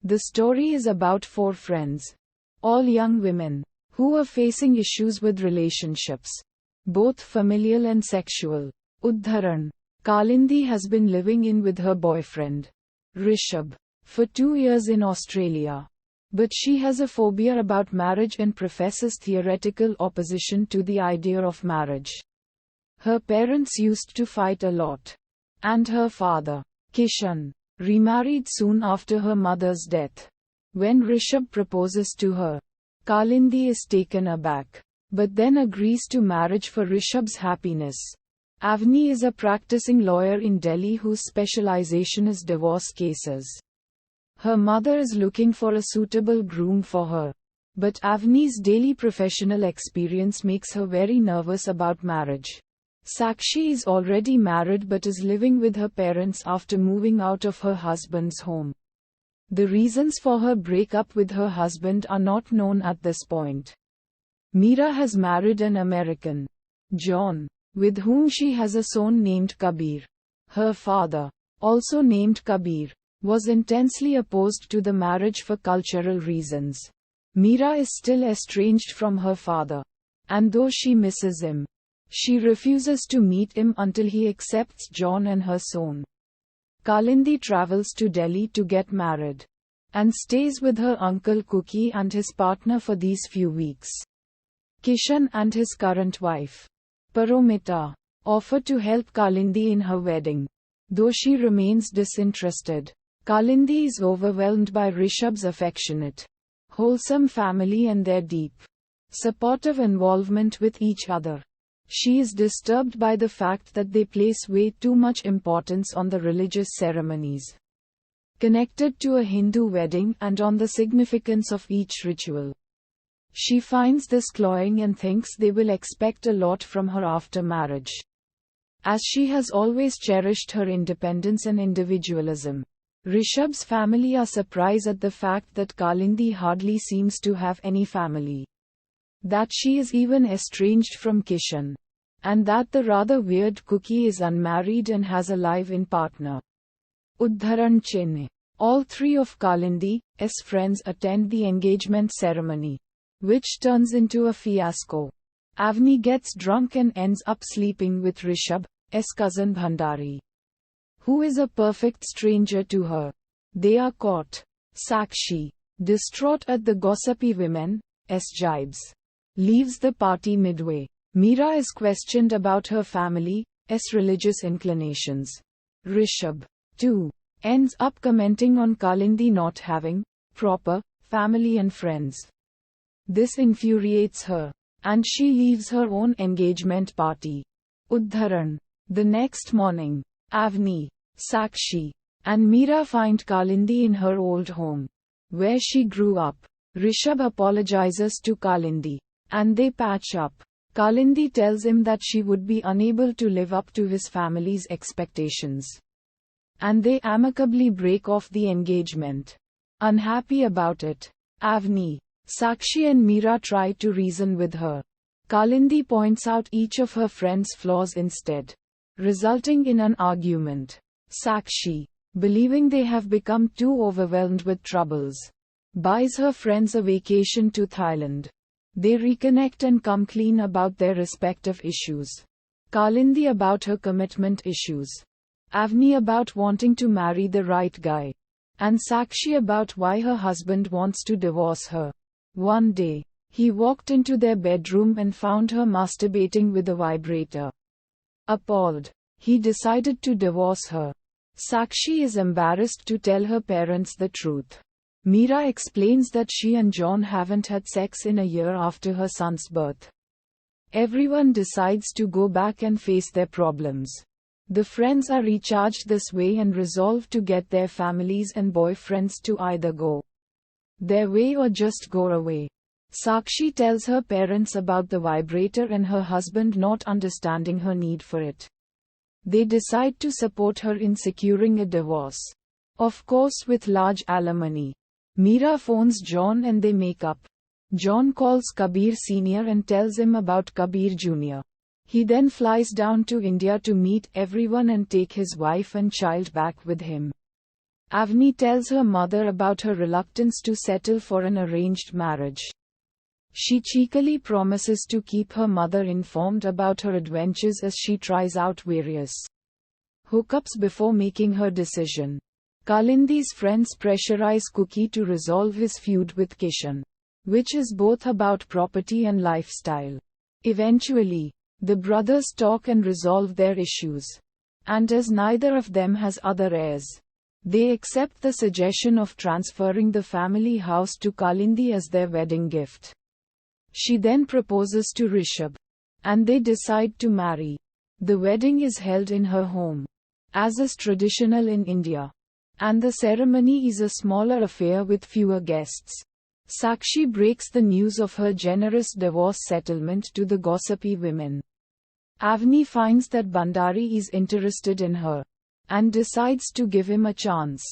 The story is about four friends, all young women, who are facing issues with relationships, both familial and sexual. Udharan. Kalindi has been living in with her boyfriend, Rishabh, for 2 years in Australia. But she has a phobia about marriage and professes theoretical opposition to the idea of marriage. Her parents used to fight a lot. And her father, Kishan, remarried soon after her mother's death. When Rishabh proposes to her, Kalindi is taken aback, but then agrees to marriage for Rishabh's happiness. Avni is a practicing lawyer in Delhi whose specialization is divorce cases. Her mother is looking for a suitable groom for her. But Avni's daily professional experience makes her very nervous about marriage. Sakshi is already married but is living with her parents after moving out of her husband's home. The reasons for her breakup with her husband are not known at this point. Meera has married an American, John, with whom she has a son named Kabir. Her father, also named Kabir, was intensely opposed to the marriage for cultural reasons. Meera is still estranged from her father, and though she misses him, she refuses to meet him until he accepts John and her son. Kalindi travels to Delhi to get married, and stays with her uncle Kuki and his partner for these few weeks. Kishan and his current wife, Paromita, offer to help Kalindi in her wedding, though she remains disinterested. Kalindi is overwhelmed by Rishabh's affectionate, wholesome family and their deep, supportive involvement with each other. She is disturbed by the fact that they place way too much importance on the religious ceremonies connected to a Hindu wedding and on the significance of each ritual. She finds this cloying and thinks they will expect a lot from her after marriage, as she has always cherished her independence and individualism. Rishabh's family are surprised at the fact that Kalindi hardly seems to have any family, that she is even estranged from Kishan, and that the rather weird Kuki is unmarried and has a live-in partner. Udharan Chennai. All three of Kalindi's friends attend the engagement ceremony, which turns into a fiasco. Avni gets drunk and ends up sleeping with Rishabh's cousin Bhandari, who is a perfect stranger to her. They are caught. Sakshi, distraught at the gossipy women's jibes, leaves the party midway. Meera is questioned about her family's religious inclinations. Rishabh, too, ends up commenting on Kalindi not having proper family and friends. This infuriates her, and she leaves her own engagement party. Udharan. The next morning, Avni, Sakshi, and Meera find Kalindi in her old home, where she grew up. Rishabh apologizes to Kalindi, and they patch up. Kalindi tells him that she would be unable to live up to his family's expectations, and they amicably break off the engagement. Unhappy about it, Avni, Sakshi and Meera try to reason with her. Kalindi points out each of her friends' flaws instead, resulting in an argument. Sakshi, believing they have become too overwhelmed with troubles, buys her friends a vacation to Thailand. They reconnect and come clean about their respective issues. Kalindi about her commitment issues, Avni about wanting to marry the right guy, and Sakshi about why her husband wants to divorce her. One day, he walked into their bedroom and found her masturbating with a vibrator. Appalled, he decided to divorce her. Sakshi is embarrassed to tell her parents the truth. Meera explains that she and John haven't had sex in a year after her son's birth. Everyone decides to go back and face their problems. The friends are recharged this way and resolve to get their families and boyfriends to either go their way or just go away. Sakshi tells her parents about the vibrator and her husband not understanding her need for it. They decide to support her in securing a divorce, of course with large alimony. Meera phones John and they make up. John calls Kabir Sr. and tells him about Kabir Jr. He then flies down to India to meet everyone and take his wife and child back with him. Avni tells her mother about her reluctance to settle for an arranged marriage. She cheekily promises to keep her mother informed about her adventures as she tries out various hookups before making her decision. Kalindi's friends pressurize Cookie to resolve his feud with Kishan, which is both about property and lifestyle. Eventually, the brothers talk and resolve their issues. And as neither of them has other heirs, they accept the suggestion of transferring the family house to Kalindi as their wedding gift. She then proposes to Rishabh, and they decide to marry. The wedding is held in her home, as is traditional in India, and the ceremony is a smaller affair with fewer guests. Sakshi breaks the news of her generous divorce settlement to the gossipy women. Avni finds that Bandari is interested in her, and decides to give him a chance.